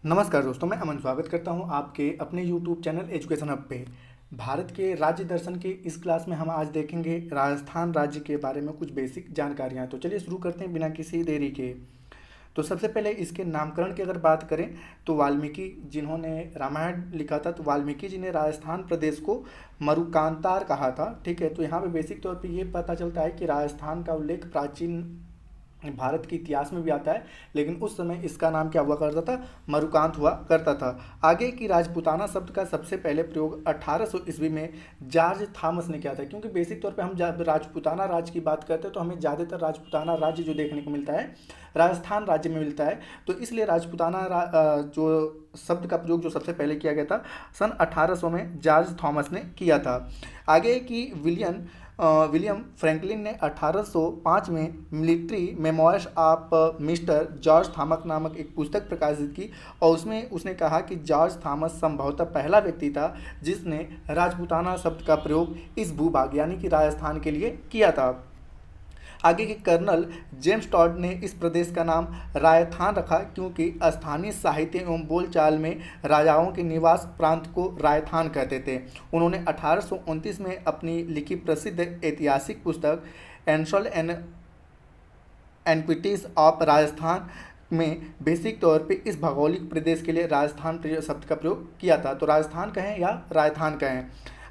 नमस्कार दोस्तों, मैं अमन स्वागत करता हूं आपके अपने YouTube चैनल एजुकेशन हब पे। भारत के राज्य दर्शन के इस क्लास में हम आज देखेंगे राजस्थान राज्य के बारे में कुछ बेसिक जानकारियां। तो चलिए शुरू करते हैं बिना किसी देरी के। तो सबसे पहले इसके नामकरण की अगर बात करें तो वाल्मीकि जिन्होंने रामायण लिखा था, तो वाल्मीकि जी ने राजस्थान प्रदेश को मरुकांतार कहा था। ठीक है, तो यहाँ पे बेसिक तौर पे ये पता चलता है कि राजस्थान का उल्लेख प्राचीन भारत के इतिहास में भी आता है, लेकिन उस समय इसका नाम क्या हुआ करता था, मरुकांत हुआ करता था। आगे की राजपूताना शब्द का सबसे पहले प्रयोग 1800 ईस्वी में जॉर्ज थॉमस ने किया था। क्योंकि बेसिक तौर पे हम जब राजपूताना राज्य की बात करते हैं तो हमें ज़्यादातर राजपूताना राज्य जो देखने को मिलता है राजस्थान राज्य में मिलता है। तो इसलिए जो शब्द का प्रयोग जो सबसे पहले किया गया था सन 1800 में जॉर्ज थॉमस ने किया था। आगे की विलियम फ्रैंकलिन ने 1805 में military memoirs of mister George Thomas नामक एक पुस्तक प्रकाशित की, और उसमें उसने कहा कि जॉर्ज थॉमस संभवतः पहला व्यक्ति था जिसने राजपूताना शब्द का प्रयोग इस भूभाग यानी कि राजस्थान के लिए किया था। आगे के कर्नल जेम्स टॉड ने इस प्रदेश का नाम रायथान रखा, क्योंकि स्थानीय साहित्य एवं बोलचाल में राजाओं के निवास प्रांत को रायथान कहते थे। उन्होंने 1829 में अपनी लिखी प्रसिद्ध ऐतिहासिक पुस्तक एंशल एनक्विटीज ऑफ राजस्थान में बेसिक तौर पे इस भौगोलिक प्रदेश के लिए राजस्थान शब्द का प्रयोग किया था। तो राजस्थान कहें या रायथान कहें।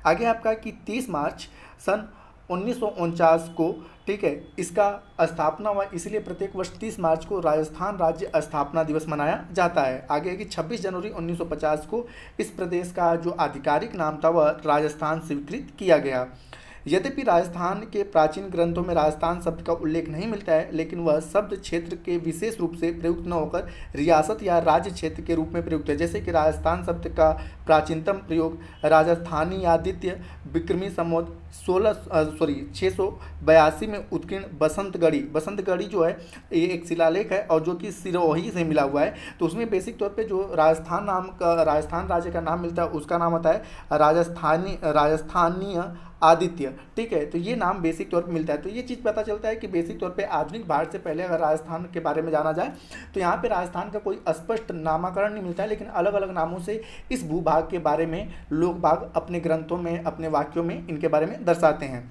आगे आपका कि 30 मार्च सन 1949 को, ठीक है, इसका स्थापना हुआ, इसलिए प्रत्येक वर्ष 30 मार्च को राजस्थान राज्य स्थापना दिवस मनाया जाता है। आगे कि 26 जनवरी 1950 को इस प्रदेश का जो आधिकारिक नाम था वह राजस्थान स्वीकृत किया गया। यद्यपि राजस्थान के प्राचीन ग्रंथों में राजस्थान शब्द का उल्लेख नहीं मिलता है, लेकिन वह शब्द क्षेत्र के विशेष रूप से प्रयुक्त न होकर रियासत या राज्य क्षेत्र के रूप में प्रयुक्त है। जैसे कि राजस्थान शब्द का प्राचीनतम प्रयोग राजस्थानी आदित्य विक्रमी संवत 682 में उत्कीर्ण बसंतगढ़ी जो है ये एक शिलालेख है और जो कि सिरोही से मिला हुआ है। तो उसमें बेसिक तौर पे जो राजस्थान राज्य का नाम मिलता है उसका नाम होता है राजस्थानीय आदित्य। ठीक है, तो ये नाम बेसिक तौर पे मिलता है। तो ये चीज़ पता चलता है कि बेसिक तौर पे आधुनिक भारत से पहले अगर राजस्थान के बारे में जाना जाए तो यहाँ पे राजस्थान का कोई स्पष्ट नामकरण नहीं मिलता है, लेकिन अलग अलग नामों से इस भूभाग के बारे में लोग बाग अपने ग्रंथों में अपने वाक्यों में इनके बारे में दर्शाते हैं।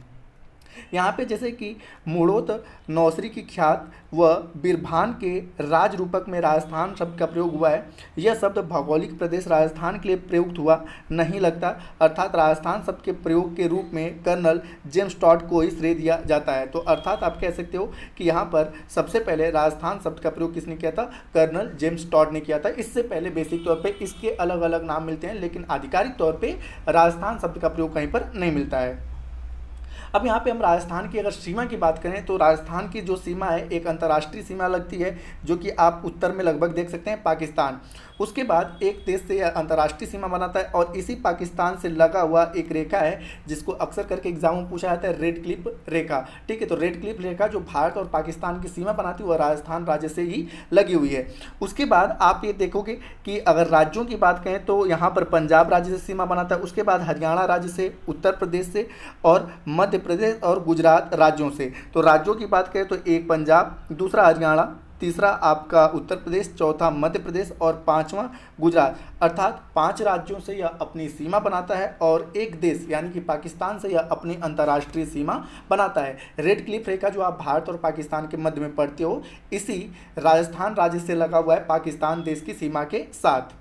यहाँ पे जैसे कि मूढ़ोत नौसरी की ख्यात व बिरभान के राज रूपक में राजस्थान शब्द का प्रयोग हुआ है। यह शब्द भौगोलिक प्रदेश राजस्थान के लिए प्रयुक्त हुआ नहीं लगता, अर्थात राजस्थान शब्द के प्रयोग के रूप में कर्नल जेम्स टॉड को ही श्रेय दिया जाता है। तो अर्थात आप कह सकते हो कि यहाँ पर सबसे पहले राजस्थान शब्द का प्रयोग किसने किया था, कर्नल जेम्स टॉड ने किया था। इससे पहले बेसिक तौर पर इसके अलग अलग नाम मिलते हैं, लेकिन आधिकारिक तौर पर राजस्थान शब्द का प्रयोग कहीं पर नहीं मिलता है। अब यहाँ पे हम राजस्थान की अगर सीमा की बात करें तो राजस्थान की जो सीमा है एक अंतर्राष्ट्रीय सीमा लगती है, जो कि आप उत्तर में लगभग देख सकते हैं पाकिस्तान। उसके बाद एक देश से अंतर्राष्ट्रीय सीमा बनाता है और इसी पाकिस्तान से लगा हुआ एक रेखा है जिसको अक्सर करके एग्जाम में पूछा जाता है, रेड क्लिफ रेखा। ठीक है, तो रेड क्लिफ रेखा जो भारत और पाकिस्तान की सीमा बनाती है वह राजस्थान राज्य से ही लगी हुई है। उसके बाद आप ये देखोगे कि अगर राज्यों की बात करें तो यहाँ पर पंजाब राज्य से सीमा बनाता है, उसके बाद हरियाणा राज्य से, उत्तर प्रदेश से और मध्य प्रदेश और गुजरात राज्यों से। तो राज्यों की बात करें तो एक पंजाब, दूसरा हरियाणा, तीसरा आपका उत्तर प्रदेश, चौथा मध्य प्रदेश और पांचवा गुजरात। अर्थात 5 राज्यों से यह अपनी सीमा बनाता है और एक देश यानी कि पाकिस्तान से यह अपनी अंतर्राष्ट्रीय सीमा बनाता है। रेड क्लिफ रेखा जो आप भारत और पाकिस्तान के मध्य में पढ़ते हो, इसी राजस्थान राज्य से लगा हुआ है पाकिस्तान देश की सीमा के साथ।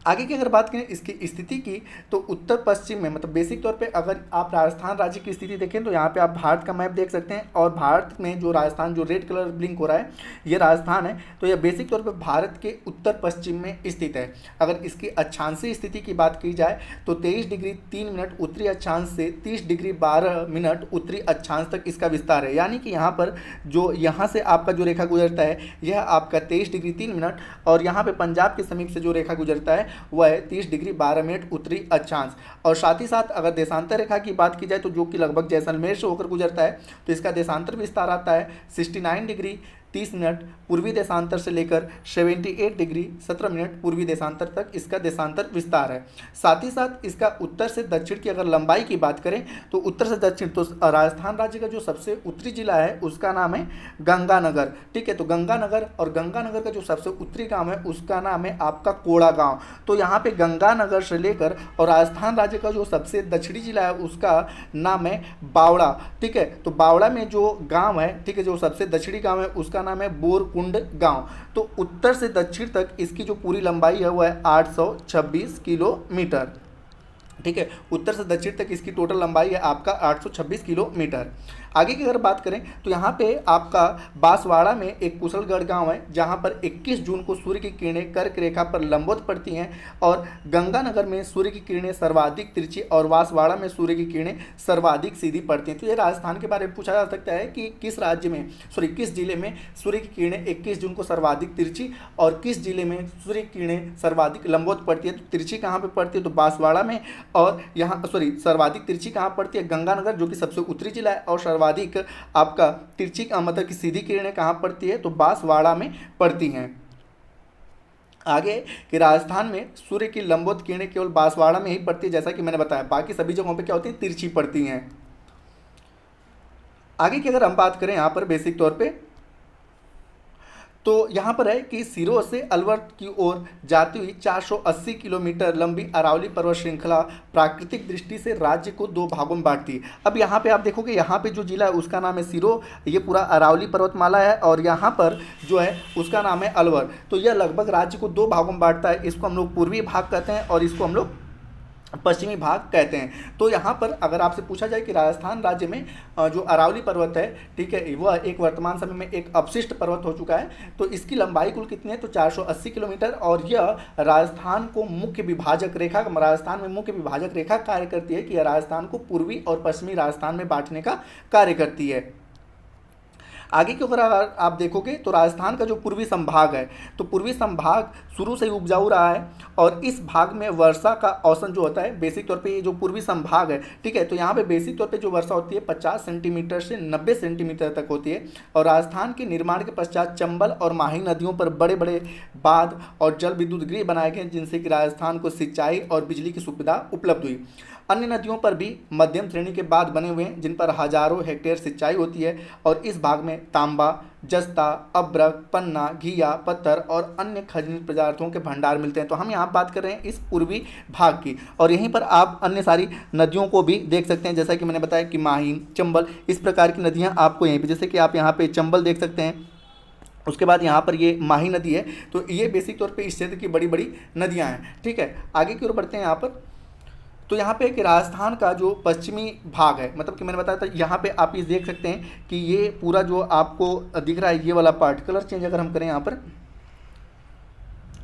आगे की अगर बात करें इसकी स्थिति की तो उत्तर पश्चिम में, मतलब बेसिक तौर पे अगर आप राजस्थान राज्य की स्थिति देखें तो यहाँ पे आप भारत का मैप देख सकते हैं और भारत में जो राजस्थान जो रेड कलर ब्लिंक हो रहा है ये राजस्थान है। तो यह बेसिक तौर पे भारत के उत्तर पश्चिम में स्थित है। अगर इसकी अक्षांशीय स्थिति की बात की जाए तो 23 डिग्री 3 मिनट उत्तरी अक्षांश से 30 डिग्री 12 मिनट उत्तरी अक्षांश तक इसका विस्तार है। यानी कि यहाँ पर जो यहाँ से आपका जो रेखा गुजरता है यह आपका 23 डिग्री 3 मिनट और यहाँ पे पंजाब के समीप से जो रेखा गुजरता है वह है 30 डिग्री 12 मिनट उत्तरी अक्षांश। और साथ ही साथ अगर देशांतर रेखा की बात की जाए तो जो कि लगभग जैसलमेर से होकर गुजरता है तो इसका देशांतर विस्तार आता है 69 डिग्री 30 मिनट पूर्वी देशांतर से लेकर 78 डिग्री 17 मिनट पूर्वी देशांतर तक इसका देशांतर विस्तार है। साथ ही साथ इसका उत्तर से दक्षिण की अगर लंबाई की बात करें तो उत्तर से दक्षिण, तो राजस्थान राज्य का जो सबसे उत्तरी जिला है उसका नाम है गंगानगर। ठीक है, तो गंगानगर, और गंगानगर का जो सबसे उत्तरी गांव है उसका नाम है आपका कोड़ा गांव। तो यहाँ पे गंगानगर से लेकर और राजस्थान राज्य का जो सबसे दक्षिणी जिला है उसका नाम है बावड़ा। ठीक है, तो बावड़ा में जो गांव है, ठीक है, जो सबसे दक्षिणी गांव है उसका नाम है बोरकुंड गांव। तो उत्तर से दक्षिण तक इसकी जो पूरी लंबाई है वो है 826 किलोमीटर। ठीक है, उत्तर से दक्षिण तक इसकी टोटल लंबाई है आपका 826 किलोमीटर। आगे की अगर बात करें तो यहाँ पे आपका बांसवाड़ा में एक कुशलगढ़ गांव है जहाँ पर 21 जून को सूर्य की किरणें कर्क रेखा पर लंबवत पड़ती हैं, और गंगानगर में सूर्य की किरणें सर्वाधिक तिरछी और बांसवाड़ा में सूर्य की किरणें सर्वाधिक सीधी पड़ती हैं। तो ये राजस्थान के बारे में पूछा जा सकता है कि किस राज्य में, किस जिले में सूर्य की किरणें 21 जून को सर्वाधिक तिरछी और किस जिले में सूर्य की किरणें सर्वाधिक लंबवत पड़ती है। तो तिरछी कहाँ पर पड़ती है, तो बांसवाड़ा में, और यहाँ सर्वाधिक तिरछी कहाँ पड़ती है, गंगानगर जो कि सबसे उत्तरी जिला है, और सर्वाधिक आपका तिरछी का मतलब कि सीधी किरणें कहाँ पड़ती है, तो बांसवाड़ा में पड़ती हैं। आगे कि राजस्थान में सूर्य की लंबवत किरणें केवल बांसवाड़ा में ही पड़ती है, जैसा कि मैंने बताया, बाकी सभी जगहों पे क्या होती है, तिरछी पड़ती हैं। आगे की अगर हम बात करें यहाँ पर बेसिक तौर पे, तो यहाँ पर है कि सिरों से अलवर की ओर जाती हुई 480 किलोमीटर लंबी अरावली पर्वत श्रृंखला प्राकृतिक दृष्टि से राज्य को दो भागों में बांटती है। अब यहाँ पे आप देखोगे, यहाँ पे जो जिला है उसका नाम है सिरों, ये पूरा अरावली पर्वतमाला है, और यहाँ पर जो है उसका नाम है अलवर। तो यह लगभग राज्य को दो भागों में बांटता है। इसको हम लोग पूर्वी भाग कहते हैं और इसको हम लोग पश्चिमी भाग कहते हैं। तो यहाँ पर अगर आपसे पूछा जाए कि राजस्थान राज्य में जो अरावली पर्वत है, ठीक है, वह एक वर्तमान समय में एक अपशिष्ट पर्वत हो चुका है। तो इसकी लंबाई कुल कितनी है, तो 480 किलोमीटर, और यह राजस्थान को मुख्य विभाजक रेखा, राजस्थान में मुख्य विभाजक रेखा कार्य करती है कि यह राजस्थान को पूर्वी और पश्चिमी राजस्थान में बांटने का कार्य करती है। आगे की अगर आप देखोगे तो राजस्थान का जो पूर्वी संभाग है, तो पूर्वी संभाग शुरू से ही उपजाऊ रहा है, और इस भाग में वर्षा का औसत जो होता है, बेसिक तौर पे ये जो पूर्वी संभाग है, ठीक है, तो यहाँ पे बेसिक तौर पे जो वर्षा होती है 50 सेंटीमीटर से 90 सेंटीमीटर तक होती है। और राजस्थान के निर्माण के पश्चात चंबल और माही नदियों पर बड़े बड़े बांध और जल विद्युत गृह बनाए गए, जिनसे कि राजस्थान को सिंचाई और बिजली की सुविधा उपलब्ध हुई। अन्य नदियों पर भी मध्यम श्रेणी के बांध बने हुए हैं, जिन पर हजारों हेक्टेयर सिंचाई होती है, और इस भाग में तांबा, जस्ता, अब्रक, पन्ना, घिया, पत्थर और अन्य खनिज पदार्थों के भंडार मिलते हैं। तो हम यहाँ बात कर रहे हैं इस पूर्वी भाग की, और यहीं पर आप अन्य सारी नदियों को भी देख सकते हैं, जैसा कि मैंने बताया कि माही, चंबल, इस प्रकार की नदियाँ आपको यहीं पर, जैसे कि आप यहाँ पे चंबल देख सकते हैं, उसके बाद यहाँ पर ये माही नदी है। तो ये बेसिक तौर पे इस क्षेत्र की बड़ी बड़ी नदियाँ हैं। ठीक है, आगे की ओर बढ़ते हैं यहाँ पर। तो यहाँ पे कि राजस्थान का जो पश्चिमी भाग है, मतलब कि मैंने बताया था, यहाँ पे आप ये देख सकते हैं कि ये पूरा जो आपको दिख रहा है, ये वाला पार्ट, कलर चेंज अगर हम करें यहाँ पर,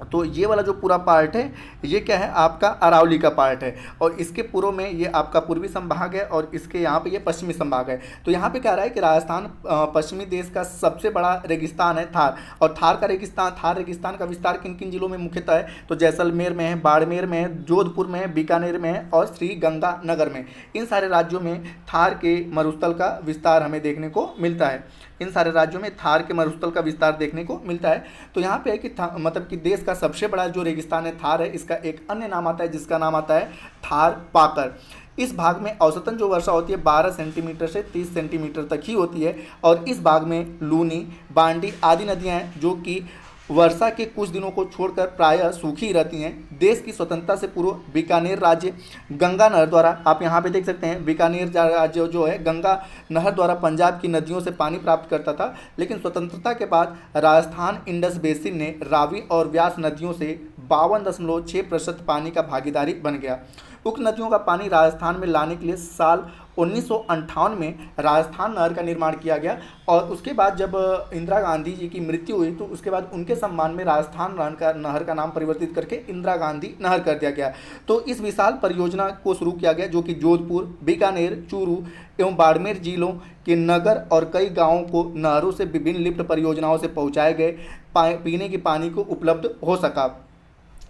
तो ये वाला जो पूरा पार्ट है ये क्या है, आपका अरावली का पार्ट है, और इसके पूर्व में ये आपका पूर्वी संभाग है, और इसके यहाँ पे ये पश्चिमी संभाग है। तो यहाँ पे कह रहा है कि राजस्थान पश्चिमी देश का सबसे बड़ा रेगिस्तान है थार, और थार रेगिस्तान का विस्तार किन किन जिलों में मुख्यतः है, तो जैसलमेर में है, बाड़मेर में है, जोधपुर में है, बीकानेर में है, और श्री गंगानगर में। इन सारे राज्यों में थार के मरुस्थल का विस्तार हमें देखने को मिलता है। इन सारे राज्यों में थार के मरुस्थल का विस्तार देखने को मिलता है। तो यहाँ पे है कि मतलब कि देश का सबसे बड़ा जो रेगिस्तान है थार है, इसका एक अन्य नाम आता है जिसका नाम आता है थार पाकर। इस भाग में औसतन जो वर्षा होती है 12 सेंटीमीटर से 30 सेंटीमीटर तक ही होती है, और इस भाग में लूनी, बांडी आदि नदियाँ हैं जो कि वर्षा के कुछ दिनों को छोड़कर प्रायः सूखी रहती हैं। देश की स्वतंत्रता से पूर्व बीकानेर राज्य गंगा नहर द्वारा, आप यहाँ पे देख सकते हैं, बीकानेर राज्य जो है गंगा नहर द्वारा पंजाब की नदियों से पानी प्राप्त करता था, लेकिन स्वतंत्रता के बाद राजस्थान इंडस बेसिन ने रावी और व्यास नदियों से 52.6% पानी का भागीदारी बन गया। उक्त नदियों का पानी राजस्थान में लाने के लिए साल 1958 में राजस्थान नहर का निर्माण किया गया, और उसके बाद जब इंदिरा गांधी जी की मृत्यु हुई तो उसके बाद उनके सम्मान में राजस्थान नहर का नाम परिवर्तित करके इंदिरा गांधी नहर कर दिया गया। तो इस विशाल परियोजना को शुरू किया गया, जो कि जोधपुर, बीकानेर, चूरू एवं बाड़मेर जिलों के नगर और कई गाँवों को नहरों से विभिन्न लिफ्ट परियोजनाओं से पहुँचाए गए पीने के पानी को उपलब्ध हो सका।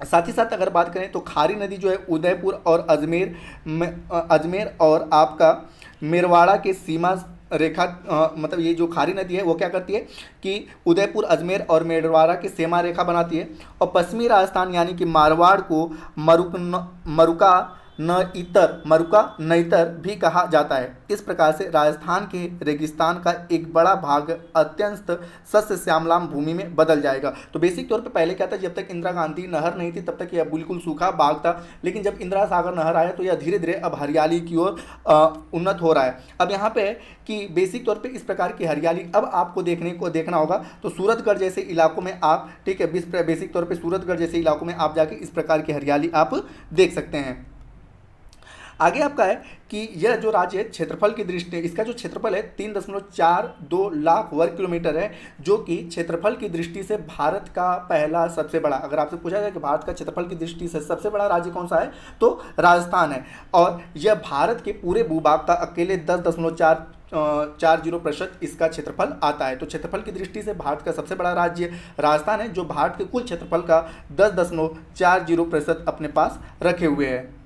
साथ ही साथ अगर बात करें तो खारी नदी जो है उदयपुर और अजमेर और आपका मेरवाड़ा के सीमा रेखा मतलब ये जो खारी नदी है वो क्या करती है कि उदयपुर, अजमेर और मेड़वाड़ा की सीमा रेखा बनाती है। और पश्चिमी राजस्थान यानी कि मारवाड़ को मरुका नईतर भी कहा जाता है। इस प्रकार से राजस्थान के रेगिस्तान का एक बड़ा भाग अत्यंत सस्य श्यामलाम भूमि में बदल जाएगा। तो बेसिक तौर पे पहले क्या था, जब तक इंदिरा गांधी नहर नहीं थी तब तक यह बिल्कुल सूखा भाग था, लेकिन जब इंदिरा सागर नहर आया तो यह धीरे धीरे अब हरियाली की ओर उन्नत हो रहा है। अब यहाँ पे है कि बेसिक तौर पे इस प्रकार की हरियाली अब आपको देखना होगा। तो सूरतगढ़ जैसे इलाकों में आप, ठीक है, बेसिक तौर पे सूरतगढ़ जैसे इलाकों में आप जाके इस प्रकार की हरियाली आप देख सकते हैं। आगे आपका है कि यह जो राज्य है क्षेत्रफल की दृष्टि, इसका जो क्षेत्रफल है 3.42 लाख वर्ग किलोमीटर है, जो कि क्षेत्रफल की दृष्टि से भारत का पहला सबसे बड़ा, अगर आपसे पूछा जाए कि भारत का क्षेत्रफल की दृष्टि से सबसे बड़ा राज्य कौन सा है तो राजस्थान है। और यह भारत के पूरे भूभाग का अकेले 10.40% इसका क्षेत्रफल आता है। तो क्षेत्रफल की दृष्टि से भारत का सबसे बड़ा राज्य राजस्थान है, जो भारत के कुल क्षेत्रफल का 10.40% अपने पास रखे हुए है।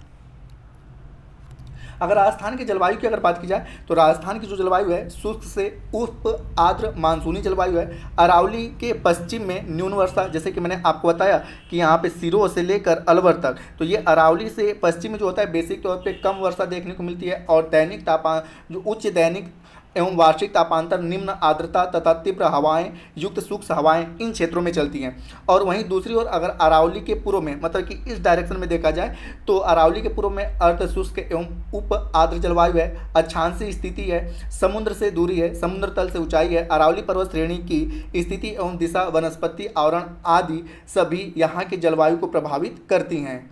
अगर राजस्थान की जलवायु की अगर बात की जाए तो राजस्थान की जो जलवायु है शुष्क से उप आर्द्र मानसूनी जलवायु है। अरावली के पश्चिम में न्यून वर्षा, जैसे कि मैंने आपको बताया कि यहाँ पे सिरों से लेकर अलवर तक, तो ये अरावली से पश्चिम में जो होता है बेसिक तौर पे कम वर्षा देखने को मिलती है। और दैनिक तापमान जो उच्च दैनिक एवं वार्षिक तापांतर, निम्न आर्द्रता तथा तीव्र हवाएं युक्त शुष्क हवाएं इन क्षेत्रों में चलती हैं। और वहीं दूसरी ओर अगर अरावली के पूर्व में, मतलब कि इस डायरेक्शन में देखा जाए तो अरावली के पूर्व में अर्ध शुष्क एवं उप आर्द्र जलवायु है, अक्षांशीय स्थिति है, समुद्र से दूरी है, समुद्र तल से ऊंचाई है, अरावली पर्वत श्रेणी की स्थिति एवं दिशा, वनस्पति आवरण आदि सभी यहाँ के जलवायु को प्रभावित करती हैं।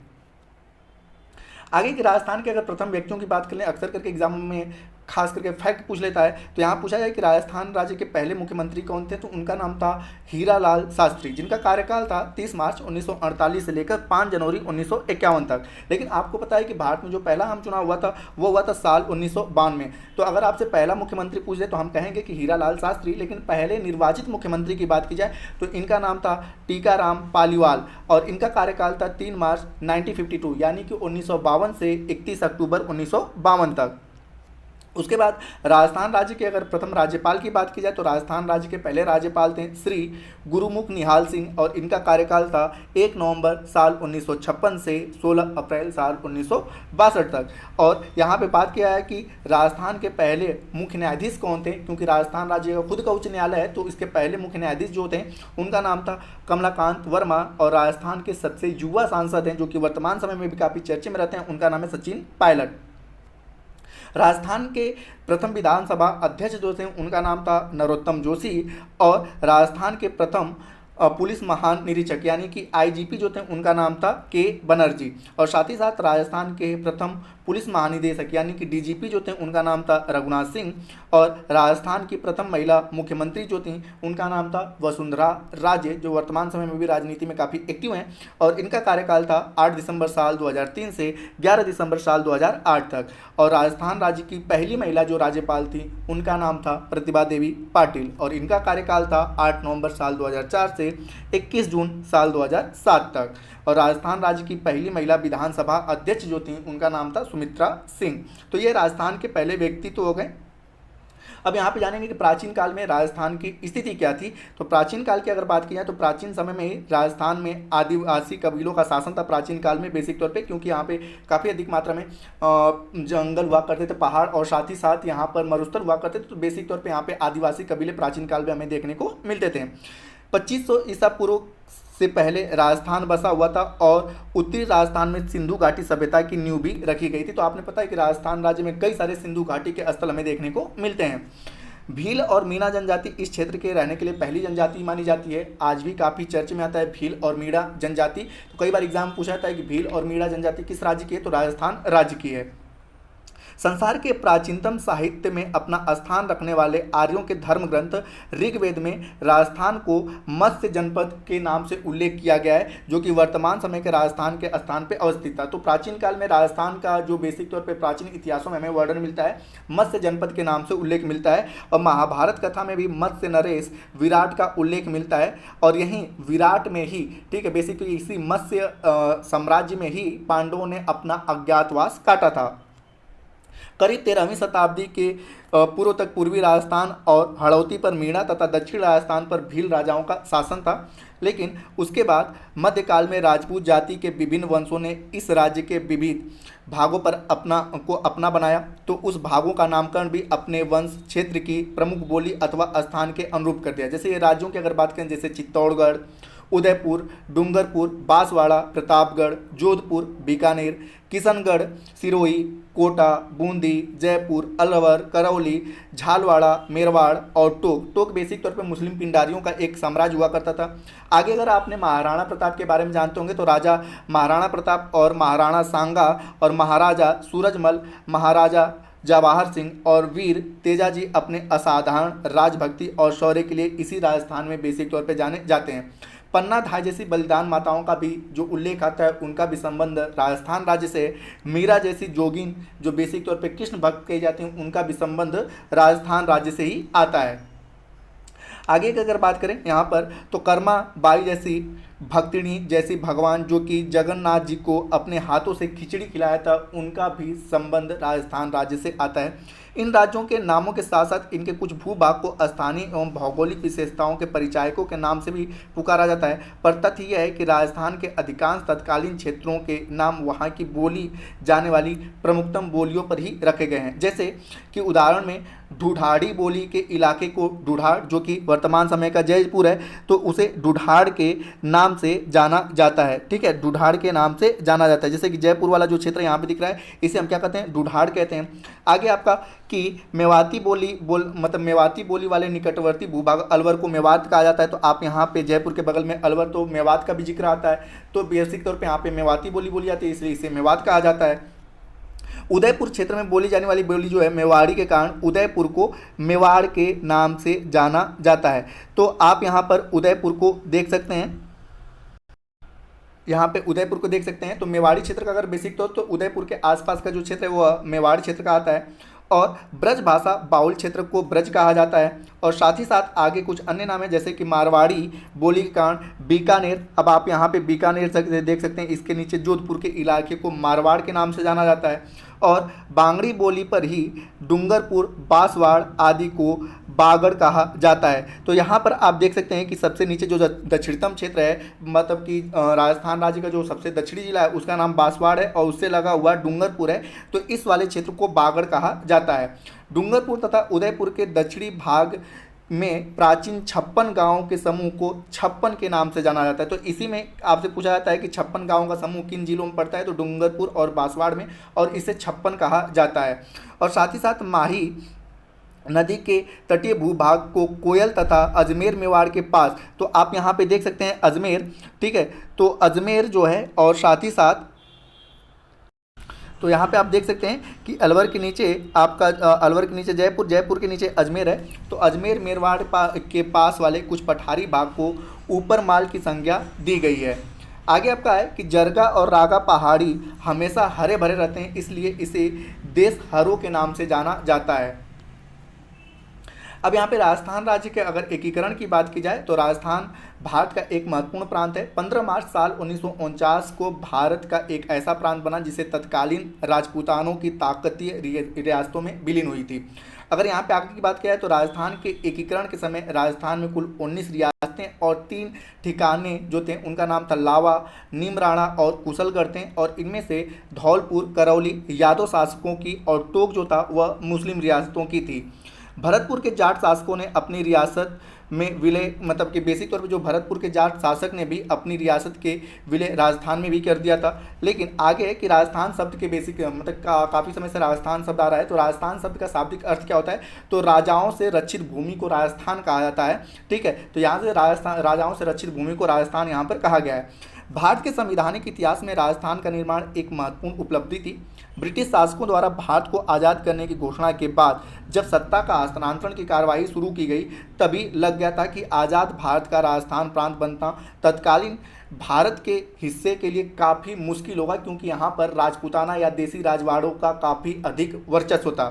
आगे की राजस्थान के अगर प्रथम व्यक्तियों की बात करें, अक्सर करके एग्जाम में खास करके फैक्ट पूछ लेता है, तो यहाँ पूछा जाए कि राजस्थान राज्य के पहले मुख्यमंत्री कौन थे, तो उनका नाम था हीरालाल शास्त्री, जिनका कार्यकाल था 30 मार्च 1948 से लेकर 5 जनवरी 1951 तक। लेकिन आपको पता है कि भारत में जो पहला आम चुनाव हुआ था वो हुआ था साल 1952 में। तो अगर आपसे पहला मुख्यमंत्री पूछ ले तो हम कहेंगे कि हीरालाल शास्त्री, लेकिन पहले निर्वाचित मुख्यमंत्री की बात की जाए तो इनका नाम था टीकाराम पालीवाल, और इनका कार्यकाल था 3 मार्च 1952 यानी कि 1952 से 31 अक्टूबर 1952 तक। उसके बाद राजस्थान राज्य के अगर प्रथम राज्यपाल की बात की जाए तो राजस्थान राज्य के पहले राज्यपाल थे श्री गुरुमुख निहाल सिंह, और इनका कार्यकाल था 1 नवंबर साल 1956 से 16 अप्रैल साल 1962 तक। और यहाँ पे बात किया है कि राजस्थान के पहले मुख्य न्यायाधीश कौन थे, क्योंकि राजस्थान राज्य का खुद का उच्च न्यायालय है, तो इसके पहले मुख्य न्यायाधीश जो थे उनका नाम था कमलाकांत वर्मा। और राजस्थान के सबसे युवा सांसद हैं जो कि वर्तमान समय में भी काफ़ी चर्चे में रहते हैं, उनका नाम है सचिन पायलट। राजस्थान के प्रथम विधानसभा अध्यक्ष जो थे उनका नाम था नरोत्तम जोशी, और राजस्थान के प्रथम पुलिस महानिरीक्षक यानी कि आईजीपी जो थे उनका नाम था के बनर्जी। और साथ ही साथ राजस्थान के प्रथम पुलिस महानिदेशक यानी कि डीजीपी जो थे उनका नाम था रघुनाथ सिंह। और राजस्थान की प्रथम महिला मुख्यमंत्री जो थी उनका नाम था वसुंधरा राजे, जो वर्तमान समय में भी राजनीति में काफ़ी एक्टिव हैं, और इनका कार्यकाल था 8 दिसंबर साल 2003 से 11 दिसंबर साल 2008 तक। और राजस्थान राज्य की पहली महिला जो राज्यपाल थी उनका नाम था प्रतिभा देवी पाटिल, और इनका कार्यकाल था 8 नवंबर साल 2004 से 21 जून साल 2007 तक। और राजस्थान राज्य की पहली महिला विधानसभा अध्यक्ष जो थी उनका नाम था सुमित्रा सिंह। तो ये राजस्थान के पहले व्यक्ति तो हो गए। अब यहाँ पे जानेंगे कि प्राचीन काल में राजस्थान की स्थिति क्या थी। तो प्राचीन काल की अगर बात की जाए तो प्राचीन समय में ही राजस्थान में आदिवासी कबीलों का शासन था प्राचीन काल में बेसिक तौर पे, क्योंकि यहाँ पे काफ़ी अधिक मात्रा में जंगल हुआ करते थे, पहाड़, और साथ ही साथ यहाँ पर मरुस्थल हुआ करते थे। तो बेसिक तौर पर यहाँ पे आदिवासी कबीले प्राचीन काल में हमें देखने को मिलते थे। 2500 ईसा पूर्व से पहले राजस्थान बसा हुआ था, और उत्तरी राजस्थान में सिंधु घाटी सभ्यता की नींव भी रखी गई थी। तो आपने पता है कि राजस्थान राज्य में कई सारे सिंधु घाटी के स्थल हमें देखने को मिलते हैं। भील और मीणा जनजाति इस क्षेत्र के रहने के लिए पहली जनजाति मानी जाती है। आज भी काफ़ी चर्चा में आता है भील और मीणा जनजाति। तो कई बार एग्जाम पूछा जाता है कि भील और मीणा जनजाति किस राज्य की है, तो राजस्थान राज्य की है। संसार के प्राचीनतम साहित्य में अपना स्थान रखने वाले आर्यों के धर्म ग्रंथ ऋग्वेद में राजस्थान को मत्स्य जनपद के नाम से उल्लेख किया गया है, जो कि वर्तमान समय के राजस्थान के स्थान पर अवस्थित था। तो प्राचीन काल में राजस्थान का जो बेसिक तौर पे प्राचीन इतिहासों में हमें वर्णन मिलता है, मत्स्य जनपद के नाम से उल्लेख मिलता है। और महाभारत कथा में भी मत्स्य नरेश विराट का उल्लेख मिलता है, और यहीं विराट में ही, ठीक है, बेसिकली इसी मत्स्य साम्राज्य में ही पांडवों ने अपना अज्ञातवास काटा था। करीब 13वीं शताब्दी के पूर्व तक पूर्वी राजस्थान और हड़ौती पर मीणा तथा दक्षिण राजस्थान पर भील राजाओं का शासन था। लेकिन उसके बाद मध्यकाल में राजपूत जाति के विभिन्न वंशों ने इस राज्य के विविध भागों पर अपना बनाया, तो उस भागों का नामकरण भी अपने वंश क्षेत्र की प्रमुख बोली अथवा स्थान के अनुरूप कर दिया। जैसे ये राज्यों की अगर बात करें, जैसे चित्तौड़गढ़, उदयपुर, डूंगरपुर, बांसवाड़ा, प्रतापगढ़, जोधपुर, बीकानेर, किशनगढ़, सिरोही, कोटा, बूंदी, जयपुर, अलवर, करौली, झालवाड़ा, मेरवाड़ और टोक। टोक बेसिक तौर पे मुस्लिम पिंडारियों का एक साम्राज्य हुआ करता था। आगे अगर आपने महाराणा प्रताप के बारे में जानते होंगे तो राजा महाराणा प्रताप और महाराणा सांगा और महाराजा सूरजमल, महाराजा जवाहर सिंह और वीर तेजाजी अपने असाधारण राजभक्ति और शौर्य के लिए इसी राजस्थान में बेसिक तौर पे जाने जाते हैं। पन्ना धाय जैसी बलिदान माताओं का भी जो उल्लेख आता है, उनका भी संबंध राजस्थान राज्य से। मीरा जैसी जोगिन जो बेसिक तौर पे कृष्ण भक्त कही जाती हैं, उनका भी संबंध राजस्थान राज्य से ही आता है। आगे की अगर बात करें यहाँ पर, तो कर्मा बाई जैसी भक्तिनी जैसी भगवान जो कि जगन्नाथ जी को अपने हाथों से खिचड़ी खिलाया था, उनका भी संबंध राजस्थान राज्य से आता है। इन राज्यों के नामों के साथ साथ इनके कुछ भूभाग को स्थानीय एवं भौगोलिक विशेषताओं के परिचायकों के नाम से भी पुकारा जाता है। पर तथ्य यह है कि राजस्थान के अधिकांश तत्कालीन क्षेत्रों के नाम वहाँ की बोली जाने वाली प्रमुखतम बोलियों पर ही रखे गए हैं। जैसे कि उदाहरण में ढूढ़ाड़ी बोली के इलाके को ढूढ़ाड़, जो कि वर्तमान समय का जयपुर है, तो उसे ढूढ़ाड़ के नाम से जाना जाता है। ठीक है, ढूढ़ाड़ के नाम से जाना जाता है। जैसे कि जयपुर वाला जो क्षेत्र यहाँ पे दिख रहा है, इसे हम क्या कहते हैं, ढूढ़ाड़ कहते हैं। आगे आपका कि मेवाती मतलब मेवाती बोली वाले निकटवर्ती भूभाग अलवर को मेवात कहा जाता है। तो आप यहाँ पे जयपुर के बगल में अलवर, तो मेवात का भी जिक्र आता है। तो बेसिक तौर पे यहाँ पे मेवाती बोली बोली जाती है, इसलिए इसे मेवात कहा जाता है। उदयपुर क्षेत्र में बोली जाने वाली बोली जो है मेवाड़ी के कारण उदयपुर को मेवाड़ के नाम से जाना जाता है। तो आप यहाँ पर उदयपुर को देख सकते हैं, यहाँ पे उदयपुर को देख सकते हैं। तो मेवाड़ी क्षेत्र का अगर बेसिक तो उदयपुर के आसपास का जो क्षेत्र है वो मेवाड़ी क्षेत्र का आता है। और ब्रज भाषा बाउल क्षेत्र को ब्रज कहा जाता है। और साथ ही साथ आगे कुछ अन्य नाम है, जैसे कि मारवाड़ी बोली के कारण बीकानेर। अब आप यहाँ पे बीकानेर देख सकते हैं, इसके नीचे जोधपुर के इलाके को मारवाड़ के नाम से जाना जाता है। और बांगड़ी बोली पर ही डूंगरपुर, बांसवाड़ आदि को बागड़ कहा जाता है। तो यहाँ पर आप देख सकते हैं कि सबसे नीचे जो दक्षिणतम क्षेत्र है, मतलब कि राजस्थान राज्य का जो सबसे दक्षिणी जिला है, उसका नाम बांसवाड़ है और उससे लगा हुआ डूंगरपुर है। तो इस वाले क्षेत्र को बागड़ कहा जाता है। डूंगरपुर तथा उदयपुर के दक्षिणी भाग में प्राचीन 56 गांवों के समूह को 56 के नाम से जाना जाता है। तो इसी में आपसे पूछा जाता है कि 56 गांवों का समूह किन जिलों में पड़ता है, तो डूंगरपुर और बांसवाड़ में, और इसे 56 कहा जाता है। और साथ ही साथ माही नदी के तटीय भूभाग को कोयल तथा अजमेर मेवाड़ के पास, तो आप यहाँ पे देख सकते हैं अजमेर। ठीक है, तो अजमेर जो है, और साथ ही साथ तो यहाँ पे आप देख सकते हैं कि अलवर के नीचे आपका अलवर के नीचे जयपुर, जयपुर के नीचे अजमेर है। तो अजमेर मेरवाड़ के पास वाले कुछ पठारी भाग को ऊपर माल की संज्ञा दी गई है। आगे आपका है कि जरगा और रागा पहाड़ी हमेशा हरे भरे रहते हैं, इसलिए इसे देश हरों के नाम से जाना जाता है। अब यहाँ पे राजस्थान राज्य के अगर एकीकरण की बात की जाए तो राजस्थान भारत का एक महत्वपूर्ण प्रांत है। 15 मार्च साल 1949 को भारत का एक ऐसा प्रांत बना जिसे तत्कालीन राजपूतानों की ताकतीय रियासतों में विलीन हुई थी। अगर यहाँ पे आगे की बात की जाए तो राजस्थान के एकीकरण के समय राजस्थान में कुल 19 रियासतें और 3 ठिकाने जो थे उनका नाम था लावा, नीमराणा और कुशलगढ़ थे। और इनमें से धौलपुर, करौली यादव शासकों की और टोक जो था वह मुस्लिम रियासतों की थी। भरतपुर के जाट शासकों ने अपनी रियासत में विलय, मतलब कि बेसिक तौर पे जो भरतपुर के जाट शासक ने भी अपनी रियासत के विलय राजस्थान में भी कर दिया था। लेकिन आगे है कि राजस्थान शब्द के बेसिक मतलब काफ़ी समय से राजस्थान शब्द आ रहा है। तो राजस्थान शब्द का शाब्दिक अर्थ क्या होता है, तो राजाओं से रक्षित भूमि को राजस्थान कहा जाता है। ठीक है, तो यहाँ से राजस्थान, राजाओं से रक्षित भूमि को राजस्थान यहाँ पर कहा गया है। भारत के संवैधानिक इतिहास में राजस्थान का निर्माण एक महत्वपूर्ण उपलब्धि थी। ब्रिटिश शासकों द्वारा भारत को आज़ाद करने की घोषणा के बाद जब सत्ता का हस्तांतरण की कार्रवाई शुरू की गई, तभी लग गया था कि आज़ाद भारत का राजस्थान प्रांत बनना तत्कालीन भारत के हिस्से के लिए काफ़ी मुश्किल होगा, क्योंकि यहाँ पर राजपूताना या देसी राजवाड़ों का काफ़ी अधिक वर्चस्व था।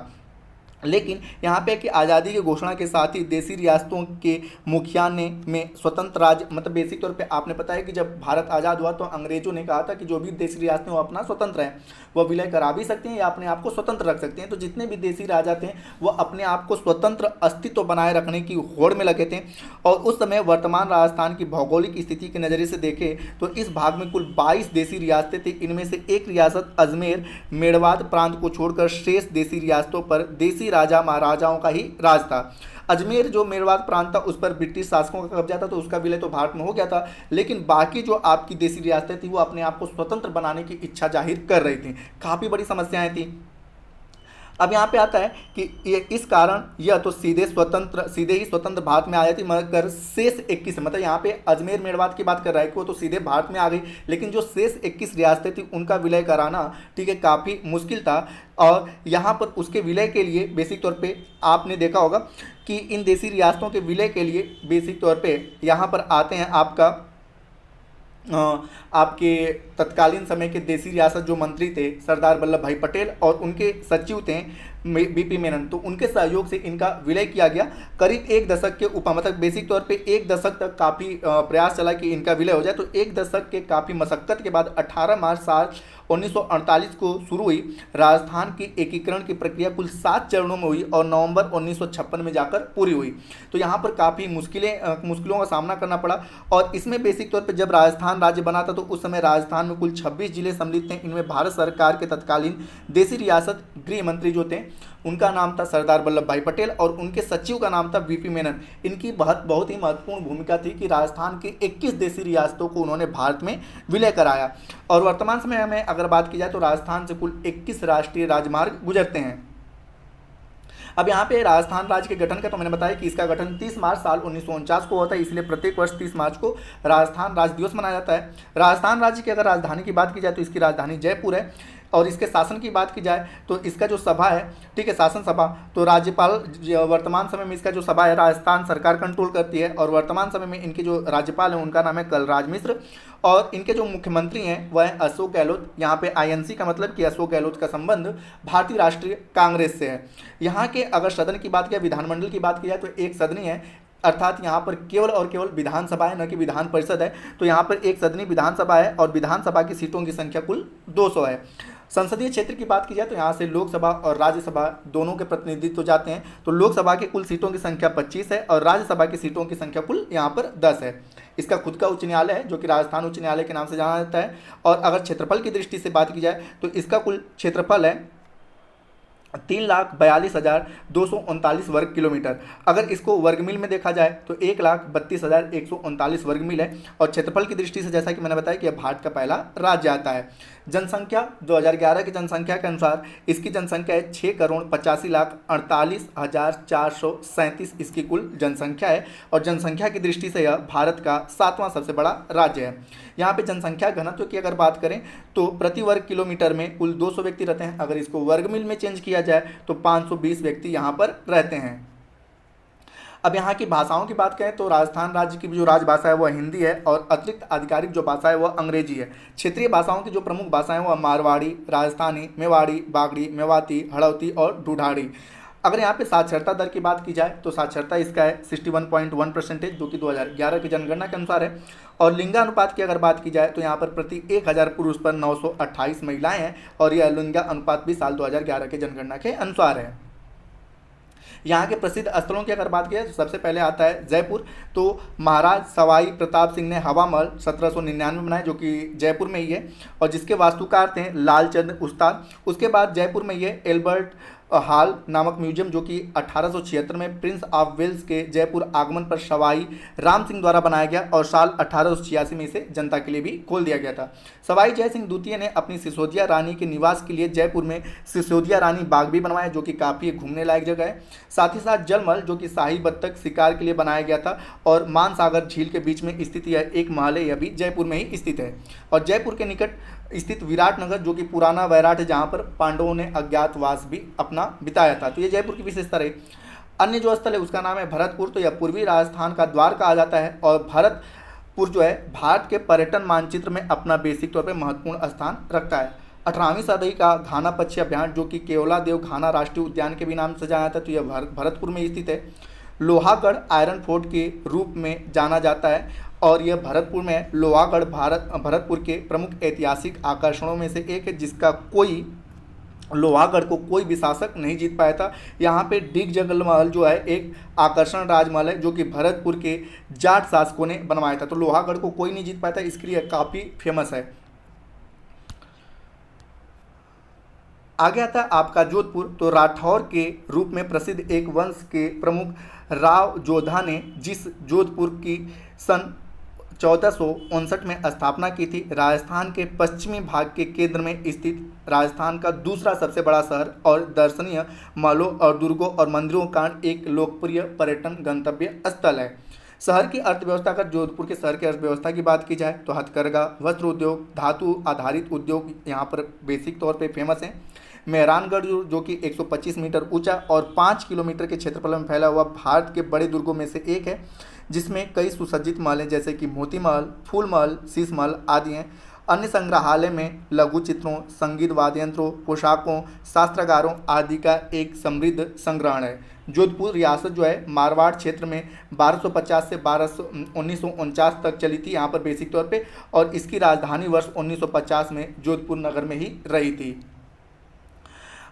लेकिन यहाँ पे कि आज़ादी की घोषणा के साथ ही देसी रियासतों के मुखिया ने में स्वतंत्र राज्य, मतलब बेसिक तौर पे आपने पता है कि जब भारत आज़ाद हुआ तो अंग्रेजों ने कहा था कि जो भी देसी रियासतें वो अपना स्वतंत्र हैं, वह विलय करा भी सकते हैं या अपने आप को स्वतंत्र रख सकते हैं। तो जितने भी देसी राजा थे वो अपने आप को स्वतंत्र अस्तित्व बनाए रखने की होड़ में लगे थे। और उस समय वर्तमान राजस्थान की भौगोलिक स्थिति के नज़रिए से देखें तो इस भाग में कुल 22 देसी रियासतें थी। इनमें से एक रियासत अजमेर मेड़वाद प्रांत को छोड़कर शेष देसी रियासतों पर देसी राजा महाराजाओं का ही राज था। अजमेर जो मेड़वाद प्रांत था उस पर ब्रिटिश शासकों का कब्जा था, तो उसका विलय तो भारत में हो गया था। लेकिन बाकी जो आपकी देसी रियासतें थी वो अपने आप को स्वतंत्र बनाने की इच्छा जाहिर कर रही थी। काफ़ी बड़ी समस्याएं थी। अब यहाँ पे आता है कि ये इस कारण यह तो सीधे ही स्वतंत्र भारत में आ जाती, मगर शेष 21, मतलब यहाँ पे अजमेर मेड़वात की बात कर रहा है कि वो तो सीधे भारत में आ गई, लेकिन जो शेष 21 रियासतें थी उनका विलय कराना ठीक है काफ़ी मुश्किल था। और यहाँ पर उसके विलय के लिए बेसिक तौर पे आपने देखा होगा कि इन देसी रियासतों के विलय के लिए बेसिक तौर पे यहाँ पर आते हैं आपके तत्कालीन समय के देसी रियासत जो मंत्री थे सरदार वल्लभ भाई पटेल और उनके सचिव थे बीपी मेनन, तो उनके सहयोग से इनका विलय किया गया। करीब एक दशक के ऊपर, मतलब बेसिक तौर पे एक दशक तक काफ़ी प्रयास चला कि इनका विलय हो जाए। तो एक दशक के काफ़ी मशक्क़त के बाद 18 मार्च साल 1948 को शुरू हुई राजस्थान की एकीकरण की प्रक्रिया कुल 7 चरणों में हुई और नवंबर 1956 में जाकर पूरी हुई। तो यहाँ पर काफ़ी मुश्किलों का सामना करना पड़ा। और इसमें बेसिक तौर पर जब राजस्थान राज्य बना था तो उस समय राजस्थान में कुल 26 जिले सम्मिलित थे। इनमें भारत सरकार के तत्कालीन देसी रियासत गृह मंत्री जो थे उनका नाम था सरदार वल्लभ भाई पटेल और उनके सचिव का नाम था वीपी मेनन। इनकी बहुत ही महत्वपूर्ण भूमिका थी कि राजस्थान के 21 देसी रियासतों को उन्होंने भारत में विलय कराया। और वर्तमान समय में अगर बात की जाए तो राजस्थान से कुल 21 राष्ट्रीय राजमार्ग गुजरते हैं। अब यहाँ पे राजस्थान राज्य के गठन का तो मैंने बताया कि इसका गठन 30 मार्च साल 1949 को होता है, इसलिए प्रत्येक वर्ष 30 मार्च को राजस्थान राज्य दिवस मनाया जाता है। राजस्थान राज्य की अगर राजधानी की बात की जाए तो इसकी राजधानी जयपुर है। और इसके शासन की बात की जाए तो इसका जो सभा है ठीक है शासन सभा, तो राज्यपाल वर्तमान समय में इसका जो सभा है राजस्थान सरकार कंट्रोल करती है। और वर्तमान समय में इनके जो राज्यपाल हैं उनका नाम है कलराज मिश्र और इनके जो मुख्यमंत्री हैं वह है अशोक गहलोत। यहाँ पे आईएनसी का मतलब कि अशोक गहलोत का संबंध भारतीय राष्ट्रीय कांग्रेस से है। यहाँ के अगर सदन की बात की जाए, विधानमंडल की बात की जाए तो एक सदनी है, अर्थात यहाँ पर केवल और केवल विधानसभा है, न कि विधान परिषद है। तो यहाँ पर एक सदनी विधानसभा है और विधानसभा की सीटों की संख्या कुल 200 है। संसदीय क्षेत्र की बात की जाए तो यहाँ से लोकसभा और राज्यसभा दोनों के प्रतिनिधित्व जाते हैं। तो लोकसभा की कुल सीटों की संख्या 25 है और राज्यसभा की सीटों की संख्या कुल यहाँ पर 10 है। इसका खुद का उच्च न्यायालय है जो कि राजस्थान उच्च न्यायालय के नाम से जाना जाता है। और अगर क्षेत्रफल की दृष्टि से बात की जाए तो इसका कुल क्षेत्रफल है 3,42,239 वर्ग किलोमीटर। अगर इसको वर्गमील में देखा जाए तो 1,32,139 वर्गमील है। और क्षेत्रफल की दृष्टि से जैसा कि मैंने बताया कि यह भारत का पहला राज्य आता है। जनसंख्या 2011 की जनसंख्या के अनुसार इसकी जनसंख्या है 6,85,48,437 इसकी कुल जनसंख्या है। और जनसंख्या की दृष्टि से यह भारत का 7वां सबसे बड़ा राज्य है। यहाँ पे जनसंख्या घनत्व की अगर बात करें तो प्रति वर्ग किलोमीटर में कुल 200 व्यक्ति रहते हैं। अगर इसको वर्गमील में चेंज किया जाए तो 520 व्यक्ति यहाँ पर रहते हैं। अब यहाँ की भाषाओं की बात करें तो राजस्थान राज्य की जो राजभाषा है वह हिंदी है और अतिरिक्त आधिकारिक जो भाषा है वह अंग्रेजी है। क्षेत्रीय भाषाओं की जो प्रमुख भाषाएं वह मारवाड़ी, राजस्थानी, मेवाड़ी, बागड़ी, मेवाती, हड़ौती और ढूढ़ाड़ी। अगर यहाँ पे साक्षरता दर की बात की जाए तो साक्षरता इसका है 61.1% जो कि 2011 की जनगणना के अनुसार है। और लिंगानुपात की अगर बात की जाए तो यहाँ पर प्रति 1000 पुरुष पर 928 महिलाएं हैं और यह लिंगानुपात भी साल 2011 के जनगणना के अनुसार है। यहाँ के प्रसिद्ध स्थलों की अगर बात की जाए तो सबसे पहले आता है जयपुर। तो महाराज सवाई प्रताप सिंह ने हवा महल 1799 में बनाया जो कि जयपुर में ही है और जिसके वास्तुकार थे लालचंद उस्ताद। उसके बाद जयपुर में ये एल्बर्ट हॉल नामक म्यूजियम जो कि 1876 में प्रिंस ऑफ वेल्स के जयपुर आगमन पर सवाई राम सिंह द्वारा बनाया गया और साल 1886 में इसे जनता के लिए भी खोल दिया गया था। सवाई जय सिंह द्वितीय ने अपनी सिसोदिया रानी के निवास के लिए जयपुर में सिसोदिया रानी बाग भी बनवाया जो कि काफ़ी घूमने लायक जगह है। साथ ही साथ जलमहल जो कि शाही बत्तख शिकार के लिए बनाया गया था और मानसागर झील के बीच में स्थित यह एक महल है, यह भी जयपुर में ही स्थित है। और जयपुर के निकट स्थित विराटनगर जो कि पुराना वैराट है जहाँ पर पांडवों ने अज्ञातवास भी अपना बिताया था। तो ये जयपुर की विशेषता रही। अन्य जो स्थल है उसका नाम है भरतपुर। तो यह पूर्वी राजस्थान का द्वार कहा जाता है और भरतपुर जो है भारत के पर्यटन मानचित्र में अपना बेसिक तौर पे महत्वपूर्ण स्थान रखता है। 18वीं सदी का घाना पक्षी अभ्यारण्य जो कि केवलादेव घाना राष्ट्रीय उद्यान के भी नाम से जाना जाता है, तो यह भरतपुर में स्थित है। लोहागढ़ आयरन फोर्ट के रूप में जाना जाता है और यह भरतपुर में है। लोहागढ़ भरतपुर के प्रमुख ऐतिहासिक आकर्षणों में से एक है, जिसका लोहागढ़ को कोई भी शासक नहीं जीत पाया था। यहाँ पे डिग जंगल महल जो है एक आकर्षण राजमहल है, जो कि भरतपुर के जाट शासकों ने बनवाया था। तो लोहागढ़ को कोई नहीं जीत पाया था, इसके लिए काफ़ी फेमस है। आगे आता है आपका जोधपुर। तो राठौर के रूप में प्रसिद्ध एक वंश के प्रमुख राव जोधा ने जिस जोधपुर की सन 1459 में स्थापना की थी, राजस्थान के पश्चिमी भाग के केंद्र में स्थित राजस्थान का दूसरा सबसे बड़ा शहर और दर्शनीय महलों और दुर्गों और मंदिरों का एक लोकप्रिय पर्यटन गंतव्य स्थल है। शहर की अर्थव्यवस्था का जोधपुर के शहर की अर्थव्यवस्था की बात की जाए तो हथकरघा, वस्त्र उद्योग, धातु आधारित उद्योग यहाँ पर बेसिक तौर पे फेमस है। मेहरानगढ़ जो कि 125 मीटर ऊंचा और 5 किलोमीटर के क्षेत्रफल में फैला हुआ भारत के बड़े दुर्गों में से एक है, जिसमें कई सुसज्जित महल हैं जैसे कि मोती महल, फूल महल, शीश महल आदि हैं। अन्य संग्रहालय में लघु चित्रों, संगीत वाद्य यंत्रों, पोशाकों, शास्त्रागारों आदि का एक समृद्ध संग्रहण है। जोधपुर रियासत जो है मारवाड़ क्षेत्र में 1250 से 1949 तक चली थी यहाँ पर बेसिक तौर पे, और इसकी राजधानी वर्ष 1950 में जोधपुर नगर में ही रही थी।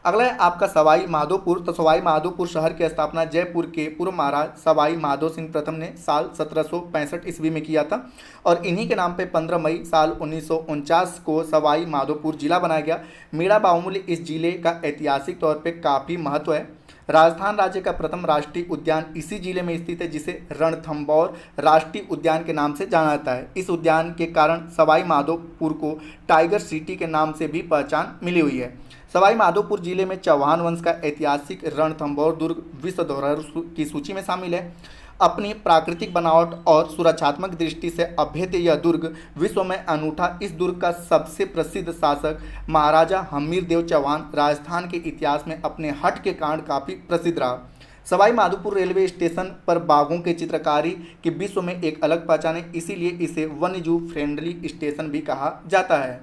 अगला है आपका सवाई माधोपुर। तो सवाई माधोपुर शहर की स्थापना जयपुर के पूर्व महाराज सवाई माधो सिंह प्रथम ने साल 1765 ईस्वी में किया था और इन्हीं के नाम पे 15 मई साल 1949 को सवाई माधोपुर जिला बनाया गया। मेड़ा बाहुल्य इस जिले का ऐतिहासिक तौर पे काफ़ी महत्व है। राजस्थान राज्य का प्रथम राष्ट्रीय उद्यान इसी जिले में स्थित है, जिसे रणथंभौर राष्ट्रीय उद्यान के नाम से जाना जाता है। इस उद्यान के कारण सवाई माधोपुर को टाइगर सिटी के नाम से भी पहचान मिली हुई है। सवाई माधोपुर जिले में चौहान वंश का ऐतिहासिक रणथंभौर दुर्ग विश्व धरोहर की सूची में शामिल है। अपनी प्राकृतिक बनावट और सुरक्षात्मक दृष्टि से अभेद्य यह दुर्ग विश्व में अनूठा। इस दुर्ग का सबसे प्रसिद्ध शासक महाराजा हमीरदेव चौहान राजस्थान के इतिहास में अपने हट के कारण काफ़ी प्रसिद्ध रहा। सवाई माधोपुर रेलवे स्टेशन पर बाघों की चित्रकारी की विश्व में एक अलग पहचान है, इसीलिए इसे वन्यजीव फ्रेंडली स्टेशन भी कहा जाता है।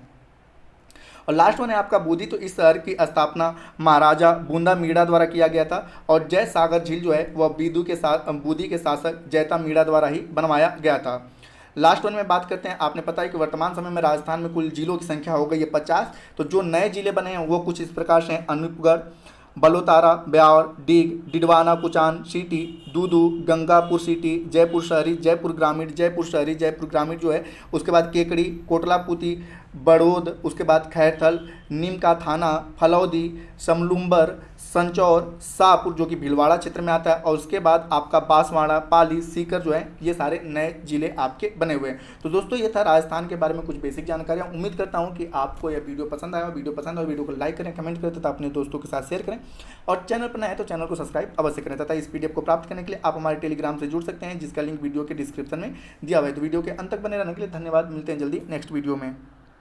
और लास्ट वन है आपका बूंदी। तो इस शहर की स्थापना महाराजा बूंदा मीणा द्वारा किया गया था और जय सागर झील जो है वह बूंदी के शासक जयता मीणा द्वारा ही बनवाया गया था। लास्ट वन में बात करते हैं। आपने पता है कि वर्तमान समय में राजस्थान में कुल जिलों की संख्या हो गई है 50। तो जो नए जिले बने हैं वो कुछ इस प्रकार से हैं: अनूपगढ़, बलोतारा, ब्यावर, डीग, डिडवाना, कुचान सिटी, दूदू, गंगापुर सिटी, जयपुर शहरी, जयपुर ग्रामीण, जयपुर शहरी, जयपुर ग्रामीण जो है, उसके बाद केकड़ी, कोटलापुती, बड़ौद, उसके बाद खैरथल, नीमका थाना, फलौदी, समलुम्बर, संचौर, शाहपुर जो कि भीलवाड़ा क्षेत्र में आता है, और उसके बाद आपका बांसवाड़ा, पाली, सीकर जो है, ये सारे नए जिले आपके बने हुए हैं। तो दोस्तों ये था राजस्थान के बारे में कुछ बेसिक जानकारियाँ। उम्मीद करता हूँ कि आपको यह वीडियो पसंद आया। वीडियो पसंद आए वीडियो को लाइक करें, कमेंट करें तथा अपने दोस्तों के साथ शेयर करें, और चैनल पर नए हैं तो चैनल को सब्सक्राइब अवश्य करें। तथा इस पीडीएफ को प्राप्त करने के लिए आप हमारे टेलीग्राम से जुड़ सकते हैं, जिसका लिंक वीडियो के डिस्क्रिप्शन में दिया हुआ है। तो वीडियो के अंत तक बने रहने के लिए धन्यवाद। मिलते हैं जल्दी नेक्स्ट वीडियो में।